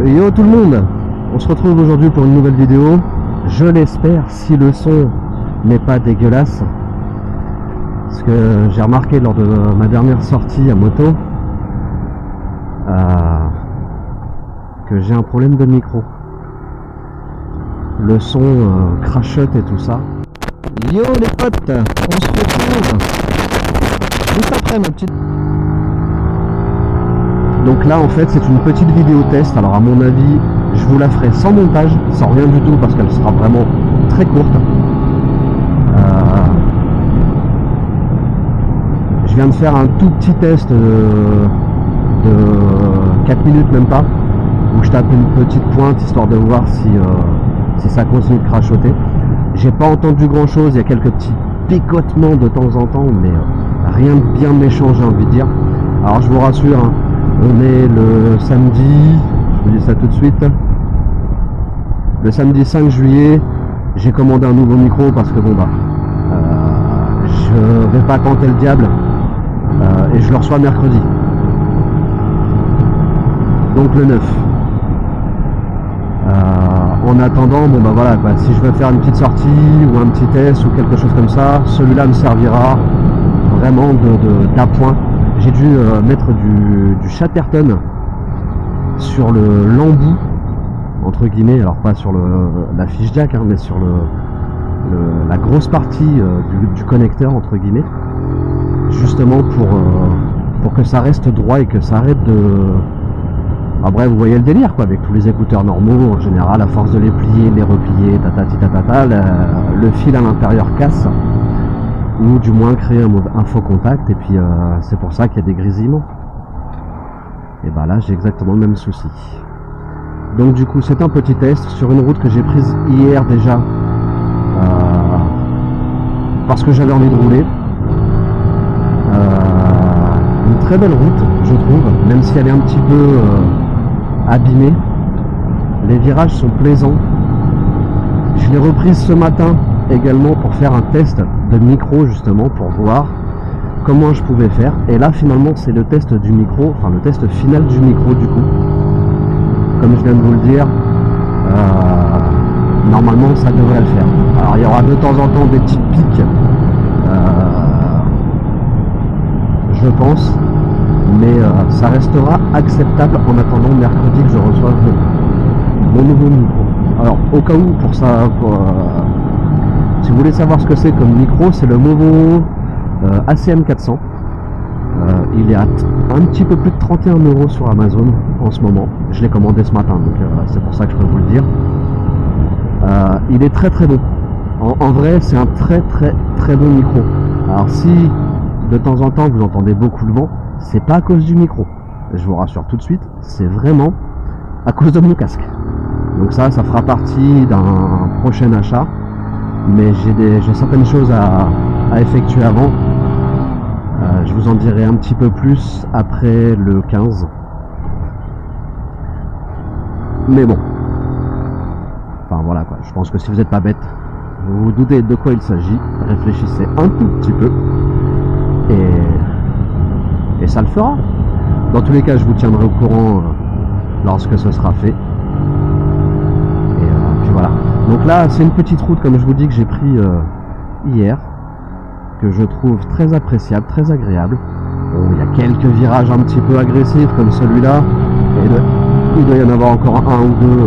Yo tout le monde, on se retrouve aujourd'hui pour une nouvelle vidéo. Je l'espère, si le son n'est pas dégueulasse. Parce que j'ai remarqué lors de ma dernière sortie à moto que j'ai un problème de micro. Le son crachote et tout ça. Yo les potes, on se retrouve juste après ma petite... Donc là en fait c'est une petite vidéo test. Alors à mon avis je vous la ferai sans montage, sans rien du tout, parce qu'elle sera vraiment très courte. Je viens de faire un tout petit test de 4 minutes même pas, où je tape une petite pointe histoire de voir si ça continue de crachoter. J'ai pas entendu grand chose, il y a quelques petits picotements de temps en temps, mais rien de bien méchant, j'ai envie de dire. Alors je vous rassure, hein, on est le samedi, je vous dis ça tout de suite, le samedi 5 juillet, j'ai commandé un nouveau micro parce que bon bah, je vais pas tenter le diable, et je le reçois mercredi, donc le 9. En attendant, bon bah voilà quoi, si je veux faire une petite sortie ou un petit test ou quelque chose comme ça, celui-là me servira vraiment d'appoint. J'ai dû mettre du Chatterton sur le l'embout entre guillemets, alors pas sur la fiche jack, hein, mais sur la grosse partie du connecteur entre guillemets, justement pour que ça reste droit et que ça arrête de... Ah bref, vous voyez le délire quoi, avec tous les écouteurs normaux, en général, à force de les plier, les replier, le fil à l'intérieur casse, ou du moins créer un faux contact, et puis c'est pour ça qu'il y a des grésillements. Et bah là, j'ai exactement le même souci. Donc du coup, c'est un petit test sur une route que j'ai prise hier déjà, parce que j'avais envie de rouler. Une très belle route, je trouve, même si elle est un petit peu abîmée. Les virages sont plaisants. Je l'ai reprise ce matin également pour faire un test de micro, justement pour voir comment je pouvais faire. Et là finalement c'est le test du micro, enfin le test final du micro du coup. Comme je viens de vous le dire, normalement ça devrait le faire. Alors il y aura de temps en temps des petits pics, je pense, mais ça restera acceptable en attendant mercredi que je reçoive mon nouveau micro. Alors au cas où, pour ça, si vous voulez savoir ce que c'est comme micro, c'est le Movo ACM 400. Il est à un petit peu plus de 31 € sur Amazon en ce moment. Je l'ai commandé ce matin, donc c'est pour ça que je peux vous le dire. Il est très très bon. En vrai, c'est un très très très bon micro. Alors si de temps en temps vous entendez beaucoup le vent, c'est pas à cause du micro, je vous rassure tout de suite, c'est vraiment à cause de mon casque. Donc ça fera partie d'un prochain achat, mais j'ai certaines choses à effectuer avant. Je vous en dirai un petit peu plus après le 15. Mais bon, enfin voilà quoi, je pense que si vous n'êtes pas bête, vous vous doutez de quoi il s'agit, réfléchissez un tout petit peu, et ça le fera. Dans tous les cas, je vous tiendrai au courant lorsque ce sera fait. Et puis voilà. Donc là, c'est une petite route, comme je vous dis, que j'ai pris hier, que je trouve très appréciable, très agréable. Bon, il y a quelques virages un petit peu agressifs comme celui-là, et il doit y en avoir encore un ou deux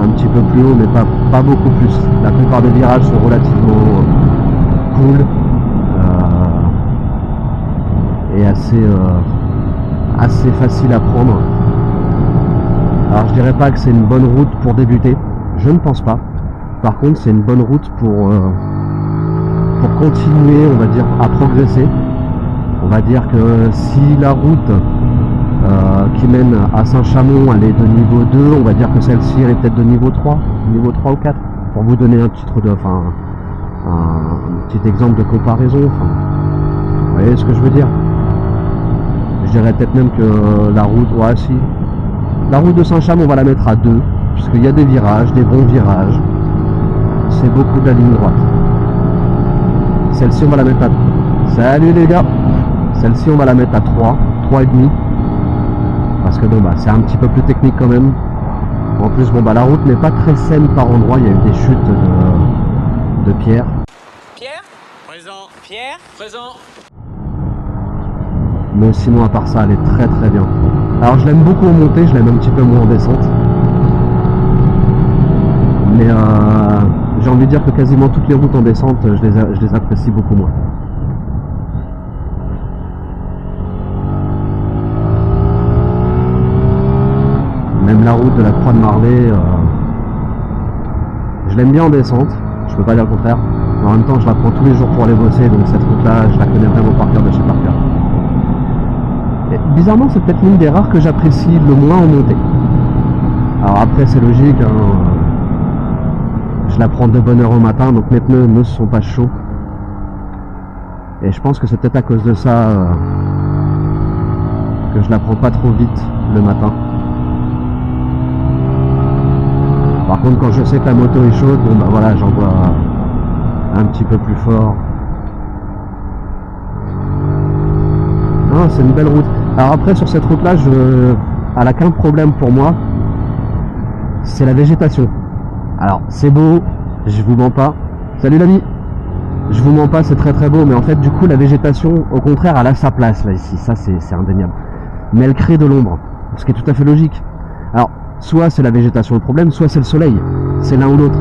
un petit peu plus haut, mais pas beaucoup plus. La plupart des virages sont relativement cool. Et assez facile à prendre. Alors je dirais pas que c'est une bonne route pour débuter, je ne pense pas. Par contre c'est une bonne route pour continuer, on va dire, à progresser. On va dire que si la route qui mène à Saint-Chamond elle est de niveau 2, on va dire que celle-ci elle est peut-être de niveau 3 ou 4, pour vous donner un petit exemple de comparaison. Vous voyez ce que je veux dire? Je dirais peut-être même que la route, la route de Saint-Chamond on va la mettre à 2, puisqu'il y a des virages, des bons virages, c'est beaucoup de la ligne droite. Celle-ci on va la mettre à... Salut les gars! Celle-ci on va la mettre à 3,5. Parce que bon bah c'est un petit peu plus technique quand même. En plus bon bah la route n'est pas très saine par endroits, il y a eu des chutes de pierres. Pierre, présent. Pierre, présent. Mais sinon à part ça elle est très très bien. Alors je l'aime beaucoup en montée, je l'aime un petit peu moins en descente. Mais j'ai envie de dire que quasiment toutes les routes en descente, je les apprécie beaucoup moins. Même la route de la Croix de Marlay, je l'aime bien en descente, je peux pas dire le contraire. Mais en même temps, je la prends tous les jours pour aller bosser, donc cette route-là, je la connais vraiment par cœur de chez par cœur. Et bizarrement, c'est peut-être l'une des rares que j'apprécie le moins en montée. Alors après, c'est logique, hein, je la prends de bonne heure au matin, donc mes pneus ne sont pas chauds. Et je pense que c'est peut-être à cause de ça que je la prends pas trop vite le matin. Par contre, quand je sais que la moto est chaude, bon bah voilà, j'envoie un petit peu plus fort. Non, c'est une belle route. Alors après, sur cette route-là, elle a qu'un problème pour moi, c'est la végétation. Alors, c'est beau, je vous mens pas. Salut l'ami. Je vous mens pas, c'est très très beau, mais en fait, du coup, la végétation, au contraire, elle a sa place là ici. Ça, c'est indéniable. Mais elle crée de l'ombre, ce qui est tout à fait logique. Alors, soit c'est la végétation le problème, soit c'est le soleil. C'est l'un ou l'autre.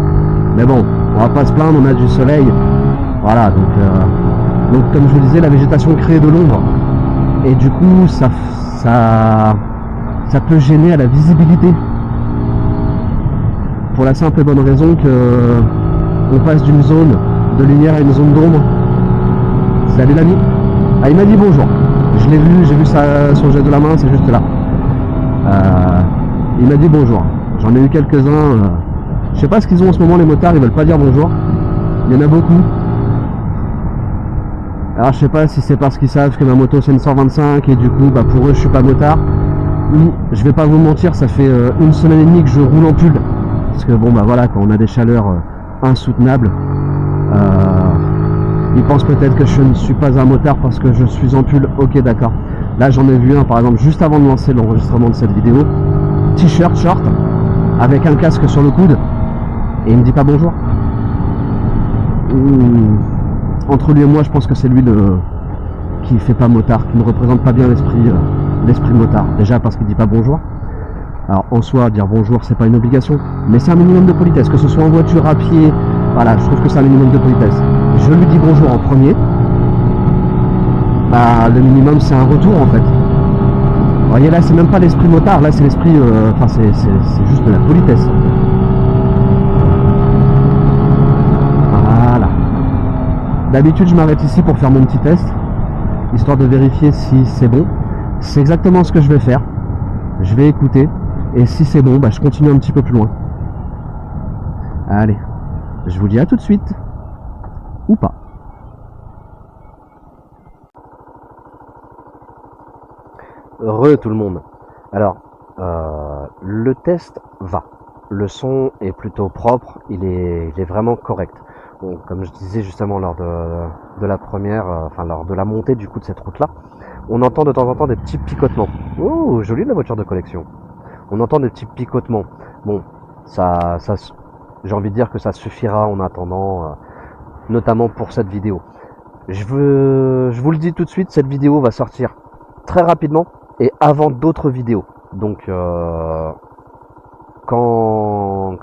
Mais bon, on va pas se plaindre, on a du soleil. Voilà, donc comme je vous disais, la végétation crée de l'ombre. Et du coup, ça peut gêner à la visibilité. Pour la simple et bonne raison que on passe d'une zone de lumière à une zone d'ombre. Salut l'ami. Ah, il m'a dit bonjour. Je l'ai vu, j'ai vu son geste de la main, c'est juste là. Il m'a dit bonjour. J'en ai eu quelques-uns. Je sais pas ce qu'ils ont en ce moment les motards, ils veulent pas dire bonjour. Il y en a beaucoup. Alors je sais pas si c'est parce qu'ils savent que ma moto c'est une 125 et du coup bah pour eux je suis pas motard. Ou je vais pas vous mentir, ça fait une semaine et demie que je roule en pull. Parce que bon bah voilà, quand on a des chaleurs insoutenables, ils pensent peut-être que je ne suis pas un motard parce que je suis en pull. Ok, d'accord. Là j'en ai vu un par exemple juste avant de lancer l'enregistrement de cette vidéo. T-shirt, short, avec un casque sur le coude, et il me dit pas bonjour. Entre lui et moi, je pense que c'est lui qui fait pas motard, qui ne représente pas bien l'esprit motard. Déjà parce qu'il dit pas bonjour. Alors en soi, dire bonjour, c'est pas une obligation, mais c'est un minimum de politesse, que ce soit en voiture, à pied. Voilà, je trouve que c'est un minimum de politesse. Je lui dis bonjour en premier. Bah, le minimum, c'est un retour en fait. Vous voyez, là, c'est même pas l'esprit motard, là, c'est l'esprit. Enfin, c'est juste de la politesse. Voilà. D'habitude, je m'arrête ici pour faire mon petit test, histoire de vérifier si c'est bon. C'est exactement ce que je vais faire. Je vais écouter, et si c'est bon, bah, je continue un petit peu plus loin. Allez, je vous dis à tout de suite. Ou pas. Re tout le monde. Alors, le test va. Le son est plutôt propre, il est vraiment correct. Bon, comme je disais justement lors de la première, enfin lors de la montée du coup de cette route-là, on entend de temps en temps des petits picotements. Oh, jolie la voiture de collection. On entend des petits picotements. Bon, ça j'ai envie de dire que ça suffira en attendant, notamment pour cette vidéo. Je vous le dis tout de suite, cette vidéo va sortir très rapidement et avant d'autres vidéos. Donc quand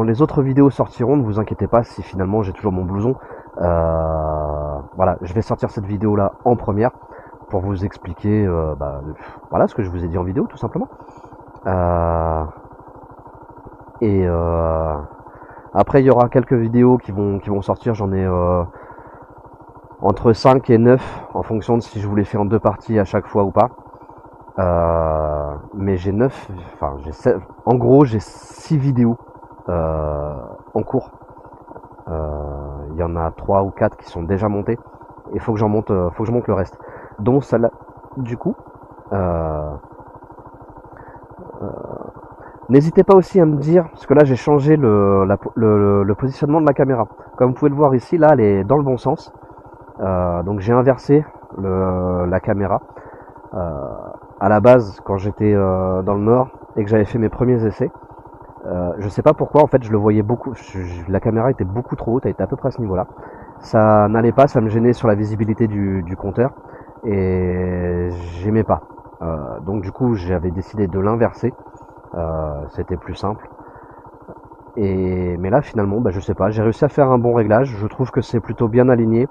les autres vidéos sortiront, ne vous inquiétez pas si finalement j'ai toujours mon blouson. Voilà, je vais sortir cette vidéo là en première pour vous expliquer voilà ce que je vous ai dit en vidéo tout simplement. Après il y aura quelques vidéos qui vont sortir, j'en ai entre 5 et 9 en fonction de si je vous les fais en deux parties à chaque fois ou pas. Mais j'ai 9, enfin en gros j'ai 6 vidéos en cours. Il y en a 3 ou 4 qui sont déjà montées. Il faut que je monte le reste. Donc celle-là, du coup, n'hésitez pas aussi à me dire, parce que là j'ai changé le positionnement de la caméra. Comme vous pouvez le voir ici, là elle est dans le bon sens. Donc j'ai inversé la caméra. À la base, quand j'étais dans le Nord et que j'avais fait mes premiers essais, je sais pas pourquoi, en fait, je le voyais beaucoup. La caméra était beaucoup trop haute, elle était à peu près à ce niveau-là. Ça n'allait pas, ça me gênait sur la visibilité du compteur et j'aimais pas. Donc du coup, j'avais décidé de l'inverser. C'était plus simple. Mais là, finalement, je sais pas, j'ai réussi à faire un bon réglage. Je trouve que c'est plutôt bien aligné.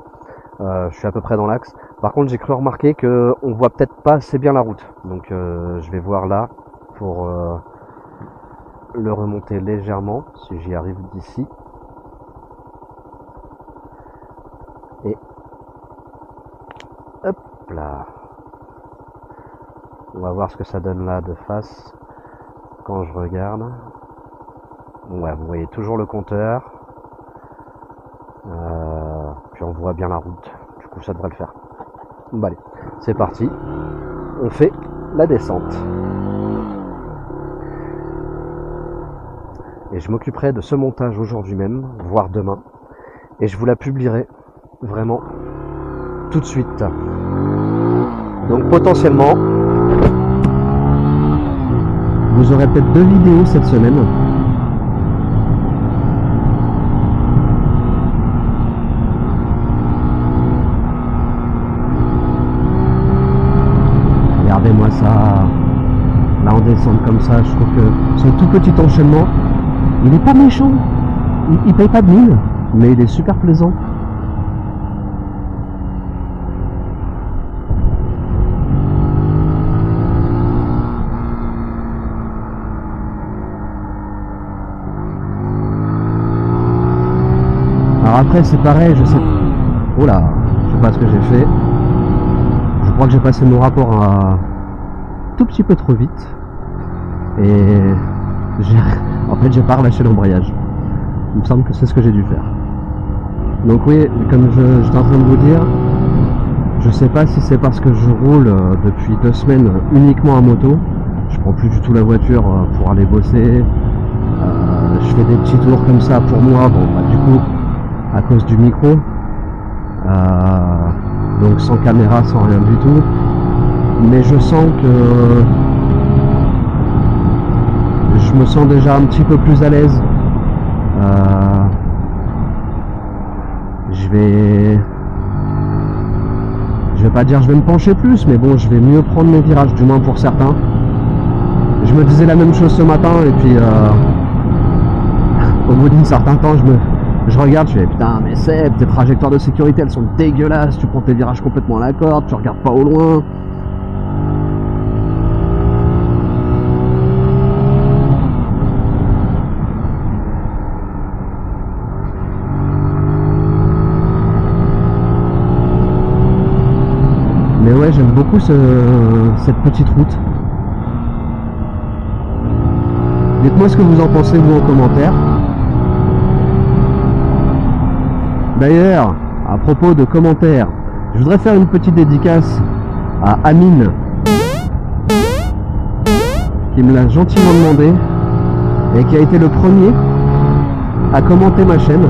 Je suis à peu près dans l'axe. Par contre, j'ai cru remarquer que on voit peut-être pas assez bien la route. Donc, je vais voir là pour le remonter légèrement, si j'y arrive d'ici. Et hop là. On va voir ce que ça donne là de face quand je regarde. Ouais, vous voyez toujours le compteur. Puis on voit bien la route. Du coup, ça devrait le faire. Bon, allez, c'est parti. On fait la descente. Et je m'occuperai de ce montage aujourd'hui même, voire demain. Et je vous la publierai vraiment tout de suite. Donc potentiellement, vous aurez peut-être 2 vidéos cette semaine. Regardez-moi ça. Là on descend comme ça, je trouve que son tout petit enchaînement, il est pas méchant. Il paye pas de mine, mais il est super plaisant. Alors après c'est pareil, je sais... Oh là, je sais pas ce que j'ai fait. Je crois que j'ai passé mon rapport un tout petit peu trop vite. Et en fait j'ai pas relâché l'embrayage. Il me semble que c'est ce que j'ai dû faire. Donc oui, comme j'étais en train de vous dire, je sais pas si c'est parce que je roule depuis 2 semaines uniquement à moto. Je prends plus du tout la voiture pour aller bosser. Je fais des petits tours comme ça pour moi. Bon, du coup, à cause du micro, donc sans caméra, sans rien du tout. Mais je sens que je me sens déjà un petit peu plus à l'aise. Je vais pas dire je vais me pencher plus, mais bon, je vais mieux prendre mes virages, du moins pour certains. Je me disais la même chose ce matin et puis au bout d'un certain temps, je regarde, je fais putain, mais Seb, tes trajectoires de sécurité elles sont dégueulasses, tu prends tes virages complètement à la corde, tu regardes pas au loin. Mais ouais, j'aime beaucoup cette petite route. Dites-moi ce que vous en pensez vous en commentaire. D'ailleurs, à propos de commentaires, je voudrais faire une petite dédicace à Amine, qui me l'a gentiment demandé et qui a été le premier à commenter ma chaîne.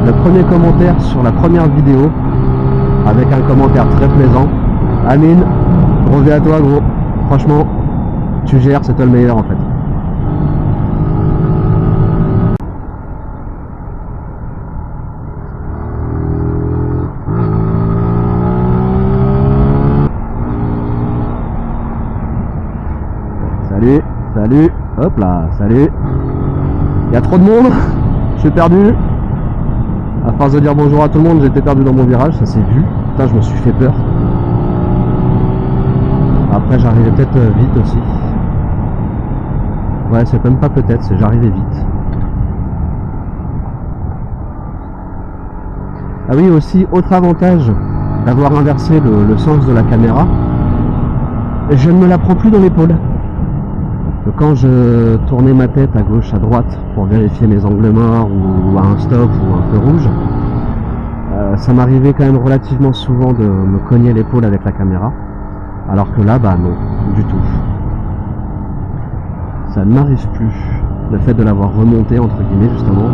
Le premier commentaire sur la première vidéo, avec un commentaire très plaisant. Amine, brevet à toi gros. Franchement, tu gères, c'est toi le meilleur en fait. Salut, salut, hop là, salut. Il y a trop de monde, je suis perdu. À force de dire bonjour à tout le monde, j'étais perdu dans mon virage, ça s'est vu. Putain, je me suis fait peur. Après, j'arrivais peut-être vite aussi. Ouais, c'est même pas peut-être, c'est j'arrivais vite. Ah oui, aussi, autre avantage d'avoir inversé le sens de la caméra, je ne me la prends plus dans l'épaule. Quand je tournais ma tête à gauche, à droite pour vérifier mes angles morts ou à un stop ou un feu rouge, ça m'arrivait quand même relativement souvent de me cogner l'épaule avec la caméra, alors que là, bah non, du tout. Ça ne m'arrive plus. Le fait de l'avoir remonté, entre guillemets, justement,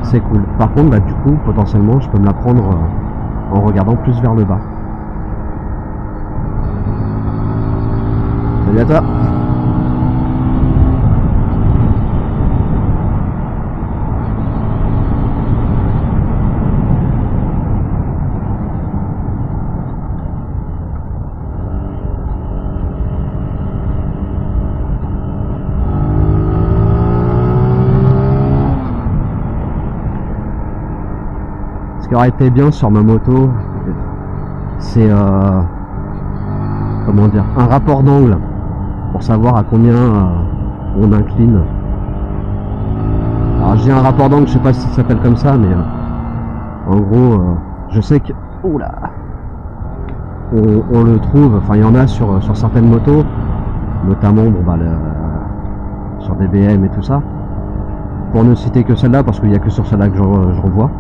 c'est cool. Par contre, bah du coup, potentiellement, je peux me la prendre en regardant plus vers le bas. Salut à toi. Ce qui aurait été bien sur ma moto, c'est comment dire, un rapport d'angle pour savoir à combien on incline. Alors j'ai un rapport d'angle, je sais pas si ça s'appelle comme ça, mais en gros, je sais que oula, on le trouve, enfin il y en a sur certaines motos, notamment bon, bah, sur des BM et tout ça. Pour ne citer que celle-là, parce qu'il n'y a que sur celle-là que je revois.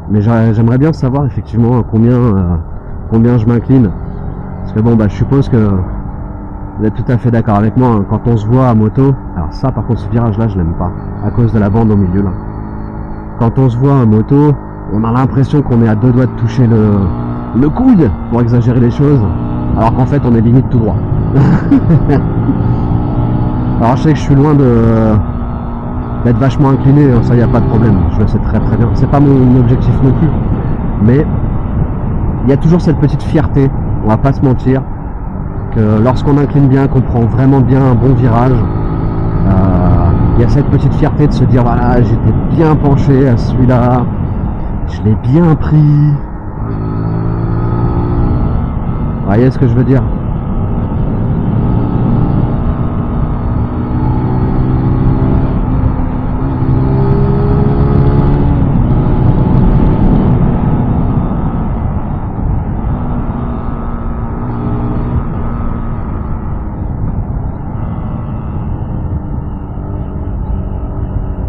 Mais j'aimerais bien savoir effectivement combien je m'incline, parce que bon bah je suppose que vous êtes tout à fait d'accord avec moi, hein, quand on se voit à moto, alors ça par contre ce virage là je l'aime pas à cause de la bande au milieu là. Quand on se voit à moto, on a l'impression qu'on est à 2 doigts de toucher le coude, pour exagérer les choses, alors qu'en fait on est limite tout droit. Alors je sais que je suis loin d'être vachement incliné, ça y a pas de problème, je le sais très très bien, c'est pas mon objectif non plus, mais il y a toujours cette petite fierté, on va pas se mentir, que lorsqu'on incline bien, qu'on prend vraiment bien un bon virage, il y a cette petite fierté de se dire voilà, j'étais bien penché à celui-là, je l'ai bien pris. Vous voyez ce que je veux dire?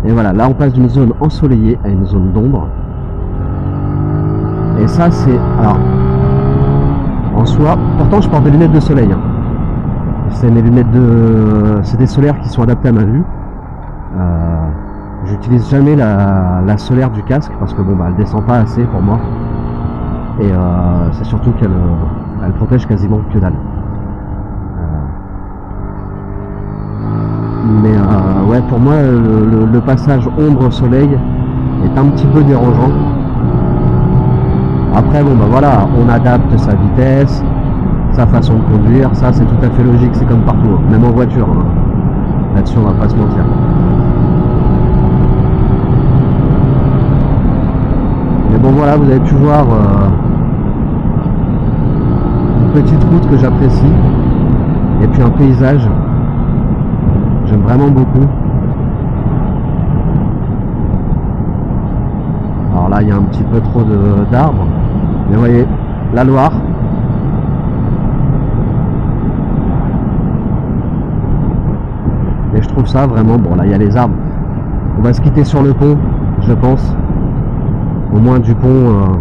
Et voilà, là on passe d'une zone ensoleillée à une zone d'ombre. Et ça c'est... Alors, en soi, pourtant je porte des lunettes de soleil. Hein. C'est mes lunettes de... C'est des solaires qui sont adaptés à ma vue. J'utilise jamais la solaire du casque parce que bon bah elle descend pas assez pour moi. Et c'est surtout qu'elle elle protège quasiment que dalle. Mais ouais, pour moi le passage ombre-soleil est un petit peu dérangeant. Après bon bah voilà, on adapte sa vitesse, sa façon de conduire, ça c'est tout à fait logique, c'est comme partout, hein. Même en voiture, hein. Là-dessus on va pas se mentir. Mais bon voilà, vous avez pu voir une petite route que j'apprécie, et puis un paysage. J'aime vraiment beaucoup. Alors là, il y a un petit peu trop d'arbres. Mais vous voyez, la Loire. Et je trouve ça vraiment... Bon, là, il y a les arbres. On va se quitter sur le pont, je pense. Au moins du pont,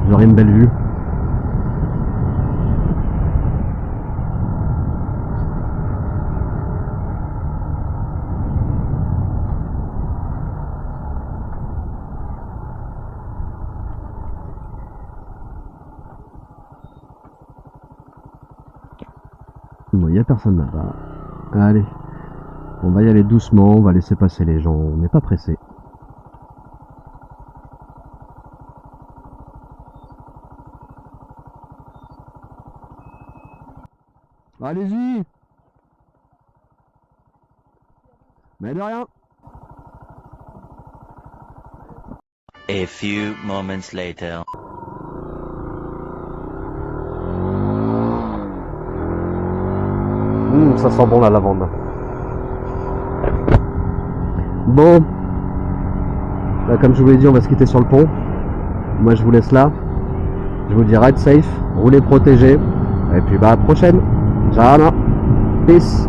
j'aurai une belle vue. Bon, il n'y a personne là-bas. Allez, on va y aller doucement, on va laisser passer les gens, on n'est pas pressé. Allez-y! Mais de rien! A few moments later. Ça sent bon la lavande. Bon, là, comme je vous l'ai dit, on va se quitter sur le pont. Moi je vous laisse là. Je vous dis ride safe, roulez protégé. Et puis bah à la prochaine. Ciao, peace.